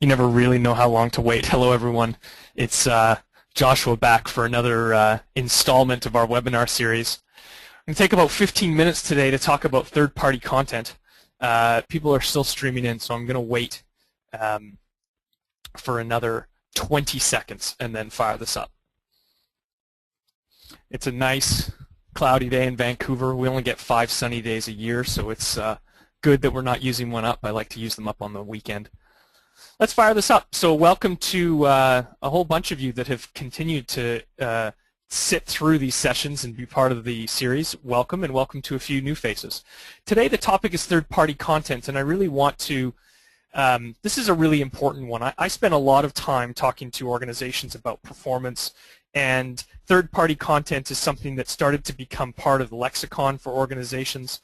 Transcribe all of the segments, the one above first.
You never really know how long to wait. Hello, everyone. It's Joshua back for another installment of our webinar series. I'm going to take about 15 minutes today to talk about third-party content. People are still streaming in, so I'm going to wait for another 20 seconds and then fire this up. It's a nice cloudy day in Vancouver. We only get 5 sunny days a year, so it's good that we're not using one up. I like to use them up on the weekend. Let's fire this up. So welcome to a whole bunch of you that have continued to sit through these sessions and be part of the series. Welcome, and welcome to a few new faces. Today the topic is third-party content, and I really want to, this is a really important one. I spent a lot of time talking to organizations about performance, and third-party content is something that started to become part of the lexicon for organizations.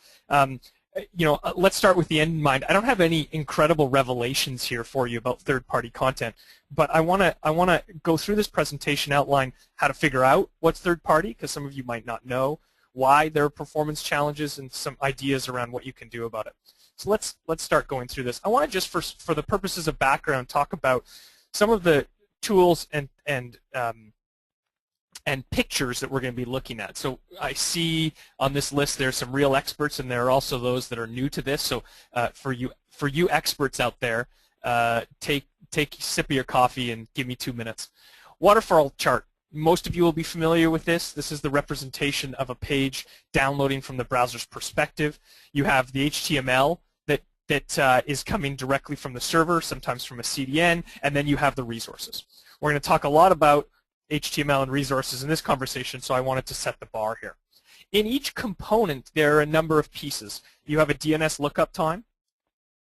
Let's start with the end in mind. I don't have any incredible revelations here for you about third-party content, but I want to go through this presentation, outline how to figure out what's third-party, because some of you might not know why there are performance challenges, and some ideas around what you can do about it. So let's start going through this. I want to just, for the purposes of background, talk about some of the tools and pictures that we're going to be looking at. So I see on this list there's some real experts, and there are also those that are new to this. So for you experts out there, take a sip of your coffee and give me 2 minutes. Waterfall chart. Most of you will be familiar with this. This is the representation of a page downloading from the browser's perspective. You have the HTML that is coming directly from the server, sometimes from a CDN, and then you have the resources. We're going to talk a lot about HTML and resources in this conversation, so I wanted to set the bar here. In each component, there are a number of pieces. You have a DNS lookup time.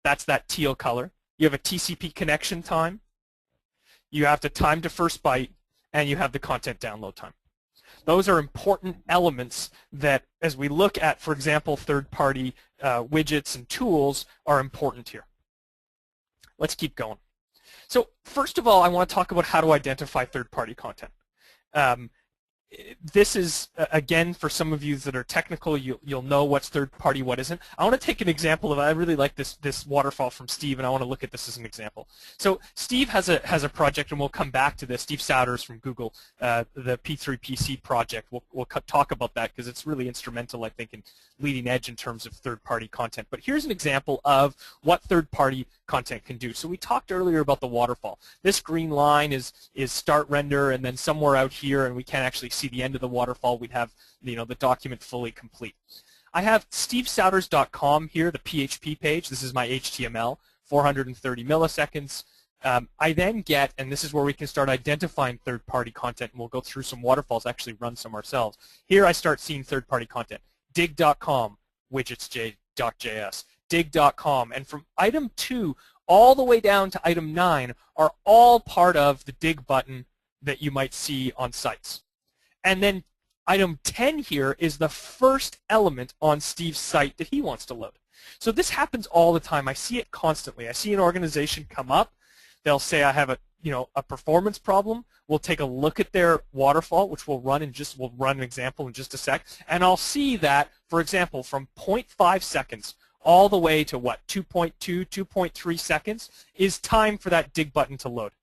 That's that teal color. You have a TCP connection time. You have the time to first byte, and you have the content download time. Those are important elements that, as we look at, for example, third-party widgets and tools, are important here. Let's keep going. So first of all, I want to talk about how to identify third-party content. This is, again, for some of you that are technical, you'll know what's third-party, what isn't. I want to take an example of, I really like this waterfall from Steve, and I want to look at this as an example. So Steve has a project, and we'll come back to this. Steve Souders from Google, the P3PC project. We'll talk about that because it's really instrumental, I think, in leading edge in terms of third-party content. But here's an example of what third-party content can do. So we talked earlier about the waterfall. This green line is start render, and then somewhere out here, and we can't actually see the end of the waterfall, we'd have the document fully complete. I have stevesouders.com here, the PHP page. This is my HTML, 430 milliseconds. I then get, and this is where we can start identifying third-party content, and we'll go through some waterfalls, actually run some ourselves. Here I start seeing third-party content. dig.com, widgets.js, dig.com, and from item 2 all the way down to item 9 are all part of the dig button that you might see on sites. And then item 10 here is the first element on Steve's site that he wants to load. So this happens all the time. I see it constantly. I see an organization come up. They'll say, I have a performance problem. We'll take a look at their waterfall, which we'll run an example in just a sec. And I'll see that, for example, from 0.5 seconds all the way to what, 2.2, 2.3 seconds is time for that dig button to load.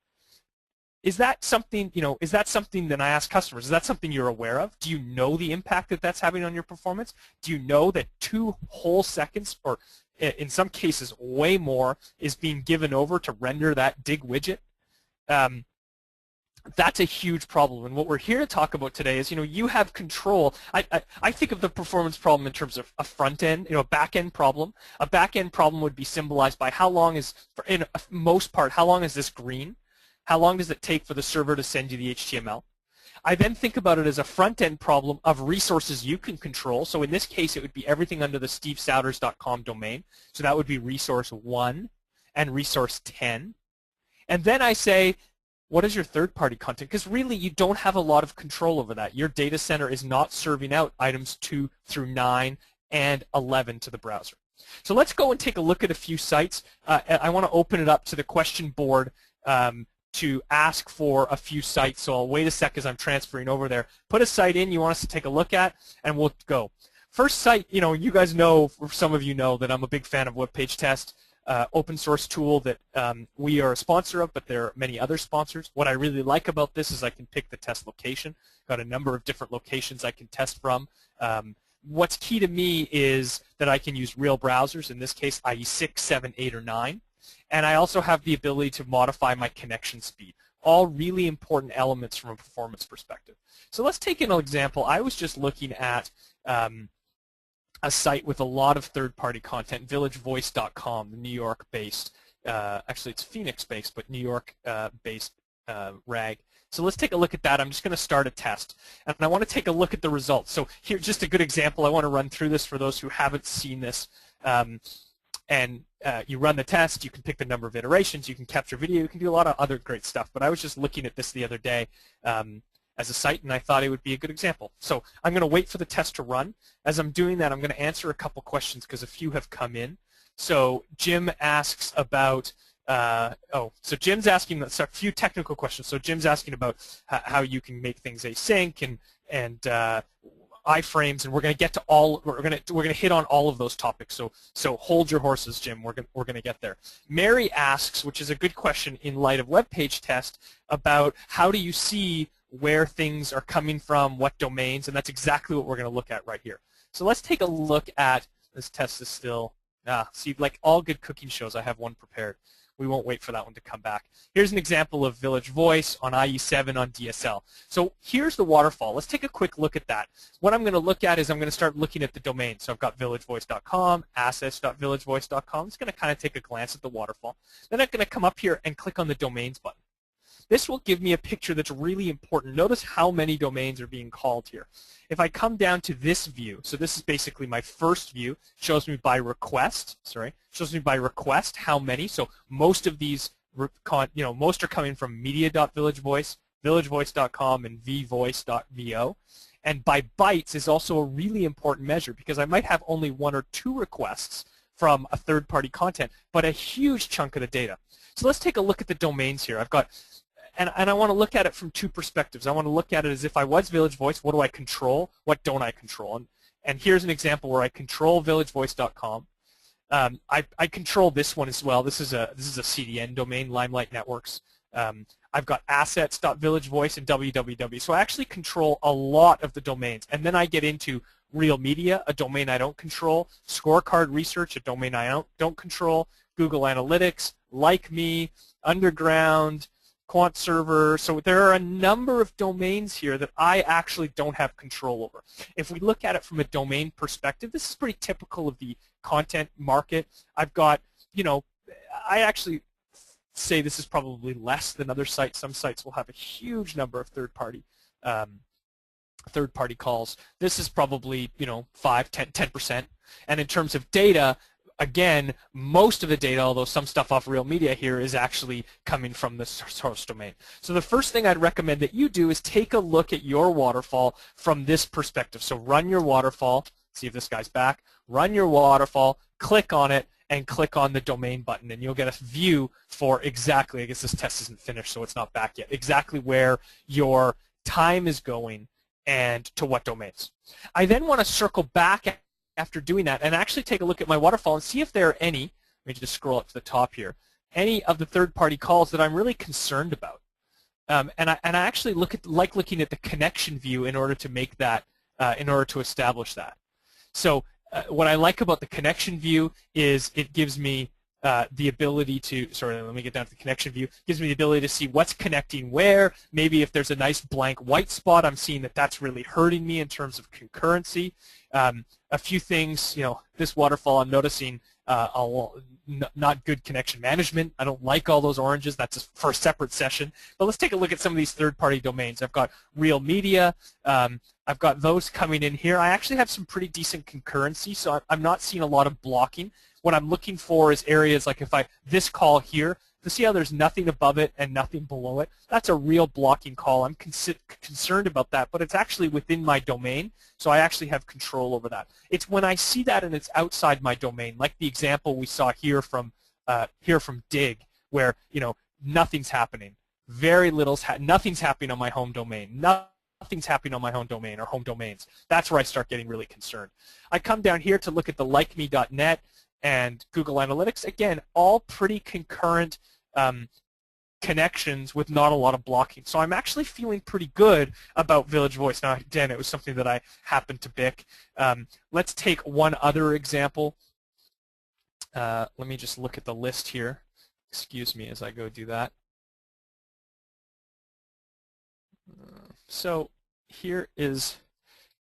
Is that something, that I ask customers, is that something you're aware of? Do you know the impact that that's having on your performance? Do you know that 2 whole seconds, or in some cases way more, is being given over to render that dig widget? That's a huge problem. And what we're here to talk about today is, you have control. I think of the performance problem in terms of a front end, a back end problem. A back end problem would be symbolized by how long is, in most part, how long is this green? How long does it take for the server to send you the HTML? I then think about it as a front-end problem of resources you can control. So in this case, it would be everything under the stevesouders.com domain. So that would be resource 1 and resource 10. And then I say, what is your third-party content? Because really, you don't have a lot of control over that. Your data center is not serving out items 2 through 9 and 11 to the browser. So let's go and take a look at a few sites. I want to open it up to the question board to ask for a few sites. So I'll wait a sec as I'm transferring over there. Put a site in you want us to take a look at, and we'll go. First site, you guys know, or some of you know, that I'm a big fan of Web Page Test. open source tool that we are a sponsor of, but there are many other sponsors. What I really like about this is I can pick the test location. Got a number of different locations I can test from. What's key to me is that I can use real browsers, in this case IE 6, 7, 8, or 9. And I also have the ability to modify my connection speed. All really important elements from a performance perspective. So let's take an example. I was just looking at a site with a lot of third-party content, villagevoice.com, the New York-based, actually it's Phoenix-based, but New York-based rag. So let's take a look at that. I'm just going to start a test, and I want to take a look at the results. So here's just a good example. I want to run through this for those who haven't seen this. You run the test, you can pick the number of iterations, you can capture video, you can do a lot of other great stuff. But I was just looking at this the other day as a site, and I thought it would be a good example. So I'm going to wait for the test to run. As I'm doing that, I'm going to answer a couple questions because a few have come in. So Jim asks about, so Jim's asking a few technical questions. So Jim's asking about how you can make things async and iframes, and we're going to get to all. We're going to hit on all of those topics. So hold your horses, Jim. We're going to get there. Mary asks, which is a good question in light of web page test, about how do you see where things are coming from, what domains, and that's exactly what we're going to look at right here. So let's take a look at this test is still. See, like all good cooking shows, I have one prepared. We won't wait for that one to come back. Here's an example of Village Voice on IE7 on DSL. So here's the waterfall. Let's take a quick look at that. What I'm going to look at is I'm going to start looking at the domain. So I've got villagevoice.com, assets.villagevoice.com. I'm just going to kind of take a glance at the waterfall. Then I'm going to come up here and click on the domains button. This will give me a picture that's really important. Notice how many domains are being called here. If I come down to this view, so this is basically my first view, shows me by request, shows me by request how many. So most of these, most are coming from media.villagevoice, villagevoice.com, and vvoice.vo. And by bytes is also a really important measure because I might have only 1 or 2 requests from a third-party content, but a huge chunk of the data. So let's take a look at the domains here. I've got And I want to look at it from 2 perspectives. I want to look at it as if I was Village Voice, what do I control? What don't I control? And here's an example where I control villagevoice.com. I control this one as well. This is a CDN domain, Limelight Networks. I've got assets.villagevoice and www. So I actually control a lot of the domains. And then I get into Real Media, a domain I don't control, Scorecard Research, a domain I don't control, Google Analytics, Like Me, Underground, Quant Server. So there are a number of domains here that I actually don't have control over. If we look at it from a domain perspective, this is pretty typical of the content market. I've got, I actually say this is probably less than other sites. Some sites will have a huge number of third-party calls. This is probably, 5, 10%. And in terms of data, again, most of the data, although some stuff off Real Media here, is actually coming from the source domain. So the first thing I'd recommend that you do is take a look at your waterfall from this perspective. So run your waterfall, see if this guy's back, run your waterfall, click on it, and click on the domain button, and you'll get a view for exactly, I guess this test isn't finished, so it's not back yet, exactly where your time is going and to what domains. I then want to circle back after doing that and actually take a look at my waterfall and see if there are any, let me just scroll up to the top here, any of the third-party calls that I'm really concerned about. And I actually like looking at the connection view in order to make that, in order to establish that. So what I like about the connection view is it gives me the ability to, sorry, let me get down to the connection view, gives me the ability to see what's connecting where. Maybe if there's a nice blank white spot, I'm seeing that that's really hurting me in terms of concurrency. A few things, this waterfall, I'm noticing not good connection management. I don't like all those oranges. That's for a separate session. But let's take a look at some of these third-party domains. I've got Real Media. I've got those coming in here. I actually have some pretty decent concurrency, so I'm not seeing a lot of blocking. What I'm looking for is areas like this call here, to see how there's nothing above it and nothing below it. That's a real blocking call. I'm concerned about that, but it's actually within my domain, so I actually have control over that. It's when I see that and it's outside my domain, like the example we saw here from Dig, where nothing's happening. Nothing's happening on my home domain. Nothing's happening on my home domain or home domains. That's where I start getting really concerned. I come down here to look at the likeme.net. and Google Analytics. Again, all pretty concurrent connections with not a lot of blocking. So I'm actually feeling pretty good about Village Voice. Now, again, it was something that I happened to pick. Let's take one other example. Let me just look at the list here. Excuse me as I go do that. So here is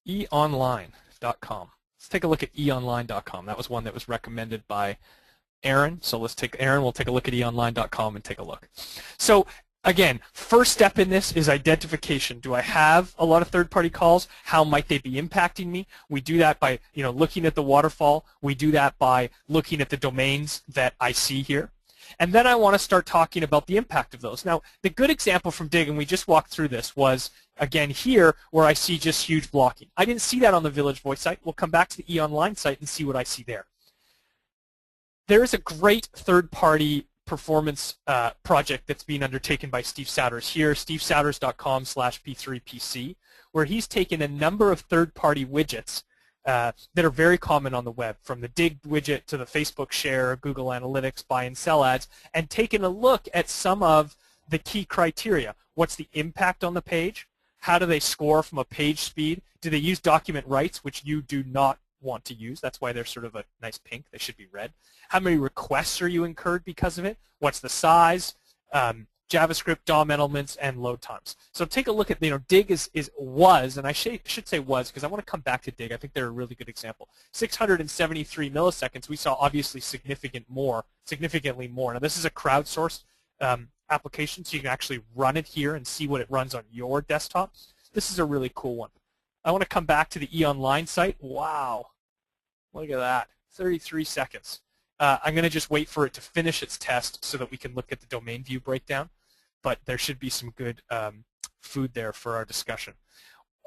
eonline.com. Let's take a look at eonline.com. That was one that was recommended by Aaron. So let's take Aaron. We'll take a look at eonline.com and take a look. So again, first step in this is identification. Do I have a lot of third-party calls? How might they be impacting me? We do that by looking at the waterfall. We do that by looking at the domains that I see here. And then I want to start talking about the impact of those. Now, the good example from Dig, and we just walked through this, was, again, here where I see just huge blocking. I didn't see that on the Village Voice site. We'll come back to the eOnline site and see what I see there. There is a great third-party performance project that's being undertaken by Steve Souders here, stevesouders.com/p3pc, where he's taken a number of third-party widgets that are very common on the web, from the Dig widget to the Facebook share, Google Analytics, buy and sell ads, and taken a look at some of the key criteria. What's the impact on the page? How do they score from a page speed? Do they use document rights, which you do not want to use? That's why they're sort of a nice pink. They should be red. How many requests are you incurred because of it? What's the size? JavaScript, DOM elements, and load times. So take a look at, Dig was, and I should say was because I want to come back to Dig. I think they're a really good example. 673 milliseconds. We saw obviously significantly more. Now this is a crowdsourced application, so you can actually run it here and see what it runs on your desktop. This is a really cool one. I want to come back to the eOnline site. Wow, look at that, 33 seconds. I'm going to just wait for it to finish its test so that we can look at the domain view breakdown, but there should be some good food there for our discussion.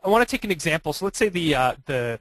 I want to take an example. So let's say the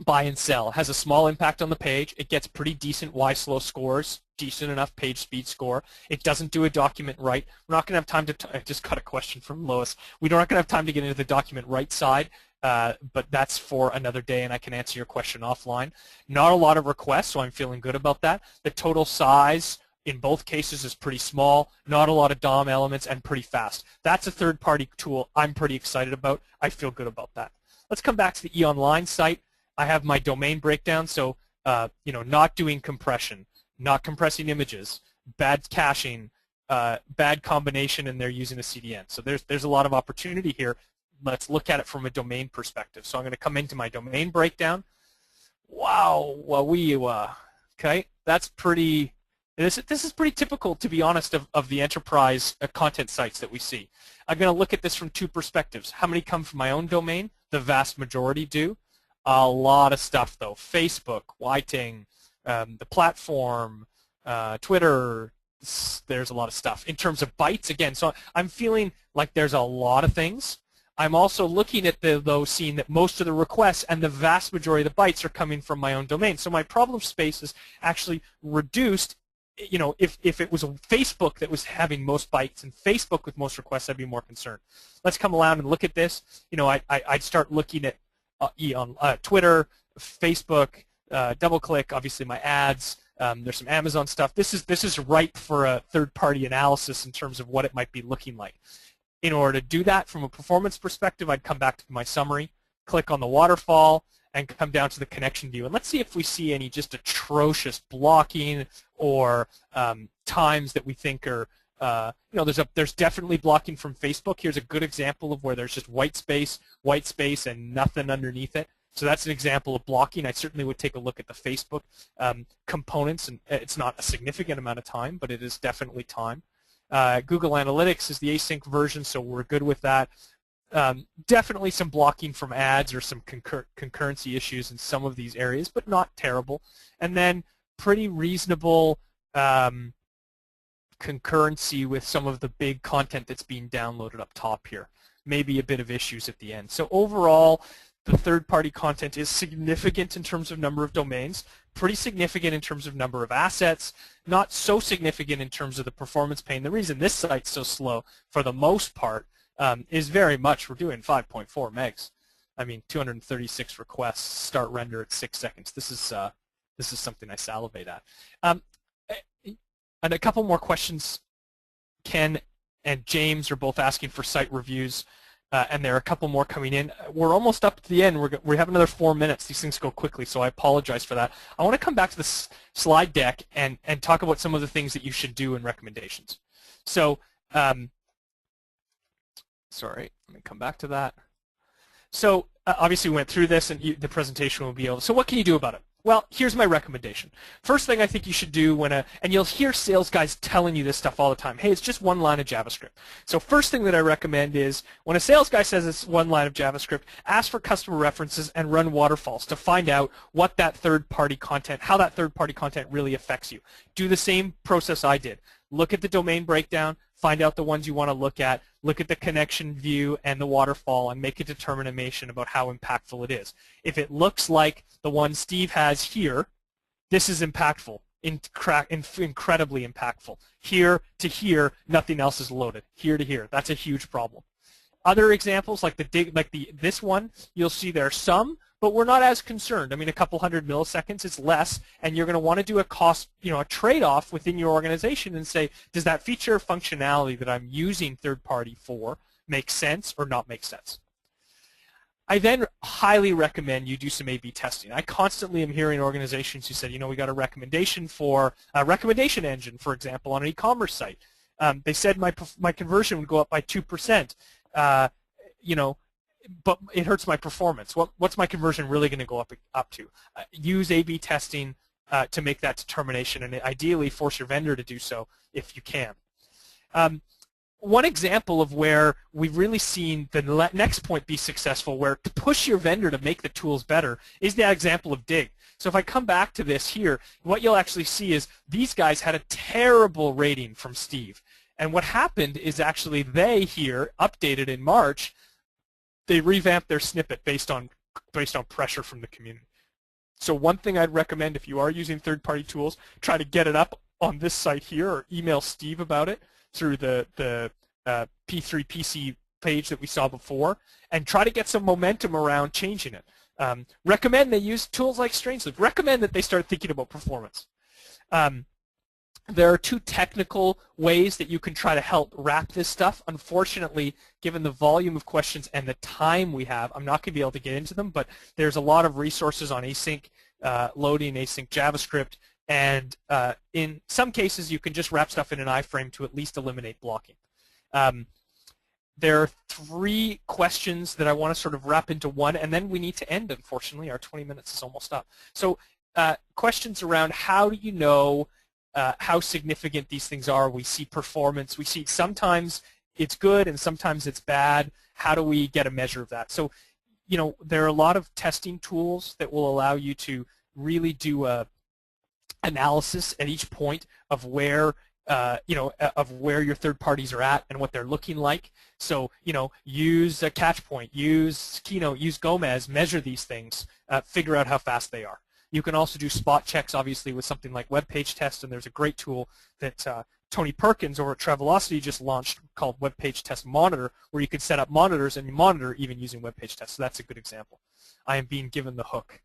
buy and sell has a small impact on the page. It gets pretty decent Y-slow scores, decent enough page speed score. It doesn't do a document write. We're not going to have time to, I just got a question from Lois. We're not going to have time to get into the document write side, but that's for another day, and I can answer your question offline. Not a lot of requests, so I'm feeling good about that. The total size in both cases is pretty small, not a lot of DOM elements, and pretty fast. That's a third-party tool I'm pretty excited about. I feel good about that. Let's come back to the eOnline site. I have my domain breakdown, so not doing compression, not compressing images, bad caching, bad combination, and they're using a CDN. So there's a lot of opportunity here. Let's look at it from a domain perspective. So I'm going to come into my domain breakdown. Wow, okay, that's pretty. This is pretty typical, to be honest, of the enterprise content sites that we see. I'm going to look at this from two perspectives. How many come from my own domain? The vast majority do. A lot of stuff, though. Facebook, Whiting, the platform, Twitter, there's a lot of stuff. In terms of bytes, again, so I'm feeling like there's a lot of things. I'm also looking at seeing that most of the requests and the vast majority of the bytes are coming from my own domain. So my problem space is actually reduced. If it was Facebook that was having most bytes and Facebook with most requests, I'd be more concerned. Let's come around and look at this. I'd start looking at Twitter, Facebook, DoubleClick, obviously my ads. There's some Amazon stuff. This is ripe for a third-party analysis in terms of what it might be looking like. In order to do that from a performance perspective, I'd come back to my summary, click on the waterfall, and come down to the connection view. And let's see if we see any just atrocious blocking or times that we think are, there's definitely blocking from Facebook. Here's a good example of where there's just white space, and nothing underneath it. So that's an example of blocking. I certainly would take a look at the Facebook components, and it's not a significant amount of time, but it is definitely time. Google Analytics is the async version, so we're good with that. Definitely some blocking from ads or some concurrency issues in some of these areas, but not terrible. And then pretty reasonable concurrency with some of the big content that's being downloaded up top here. Maybe a bit of issues at the end. So overall, the third-party content is significant in terms of number of domains, pretty significant in terms of number of assets, not so significant in terms of the performance pain. The reason this site's so slow, for the most part, is very much we're doing 5.4 megs. I mean, 236 requests, start render at 6 seconds. This This is something I salivate at. And a couple more questions. Ken and James are both asking for site reviews, and there are a couple more coming in. We're almost up to the end. We have another 4 minutes. These things go quickly, so I apologize for that. I want to come back to this slide deck and talk about some of the things that you should do in recommendations. So, sorry, let me come back to that. So obviously we went through this, and the presentation will be able. So what can you do about it? Well, here's my recommendation. First thing I think you should do and you'll hear sales guys telling you this stuff all the time. Hey, it's just one line of JavaScript. So first thing that I recommend is when a sales guy says it's one line of JavaScript, ask for customer references and run waterfalls to find out what that third-party content, how that third-party content really affects you. Do the same process I did. Look at the domain breakdown, find out the ones you want to look at the connection view and the waterfall, and make a determination about how impactful it is. If it looks like the one Steve has here, this is impactful, incredibly impactful. Here to here, nothing else is loaded. Here to here, that's a huge problem. Other examples like this one, you'll see there are some, but we're not as concerned. I mean, a couple hundred milliseconds is less, and you're going to want to do a cost, a trade-off within your organization and say, does that feature or functionality that I'm using third-party for make sense or not make sense? I then highly recommend you do some A/B testing. I constantly am hearing organizations who said, we got a recommendation for a recommendation engine, for example, on an e-commerce site. They said my conversion would go up by 2%. But it hurts my performance. What's my conversion really going to go up to? Use A/B testing to make that determination, and ideally force your vendor to do so if you can. One example of where we've really seen the next point be successful, where to push your vendor to make the tools better, is the example of Dig. So if I come back to this here, what you'll actually see is these guys had a terrible rating from Steve. And what happened is actually they here updated in March. They revamped their snippet based on pressure from the community. So one thing I'd recommend if you are using third-party tools, try to get it up on this site here, or email Steve about it through the P3PC page that we saw before, and try to get some momentum around changing it. Recommend they use tools like Strangeloop. Recommend that they start thinking about performance. There are two technical ways that you can try to help wrap this stuff. Unfortunately, given the volume of questions and the time we have, I'm not going to be able to get into them, but there's a lot of resources on async loading, async JavaScript, and in some cases you can just wrap stuff in an iframe to at least eliminate blocking. There are 3 questions that I want to sort of wrap into one, and then we need to end, unfortunately. Our 20 minutes is almost up. So questions around how do you know how significant these things are. We see performance. We see sometimes it's good and sometimes it's bad. How do we get a measure of that? So, there are a lot of testing tools that will allow you to really do a analysis at each point of where of where your third parties are at and what they're looking like. So, use a catch point, use Keynote, use Gomez, measure these things, figure out how fast they are. You can also do spot checks, obviously, with something like Web Page Test, and there's a great tool that Tony Perkins over at Travelocity just launched called Web Page Test Monitor, where you can set up monitors and monitor even using Web Page Test. So that's a good example. I am being given the hook.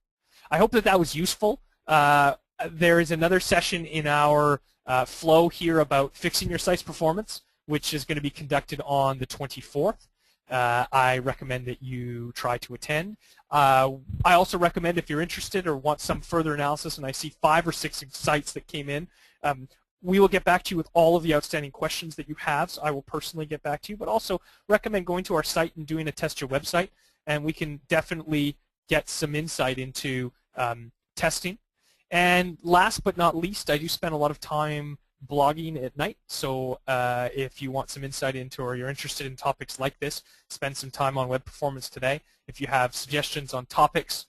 I hope that was useful. There is another session in our flow here about fixing your site's performance, which is going to be conducted on the 24th. I recommend that you try to attend. I also recommend, if you're interested or want some further analysis, and I see 5 or 6 sites that came in, we will get back to you with all of the outstanding questions that you have. So I will personally get back to you, but also recommend going to our site and doing a test your website, and we can definitely get some insight into testing. And last but not least, I do spend a lot of time blogging at night, so if you want some insight into, or you're interested in topics like this, spend some time on Web Performance Today. If you have suggestions on topics,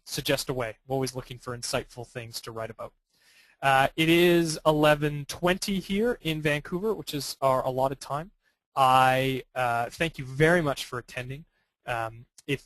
suggest away. I'm always looking for insightful things to write about. It is 11:20 here in Vancouver, which is our allotted time. I thank you very much for attending. If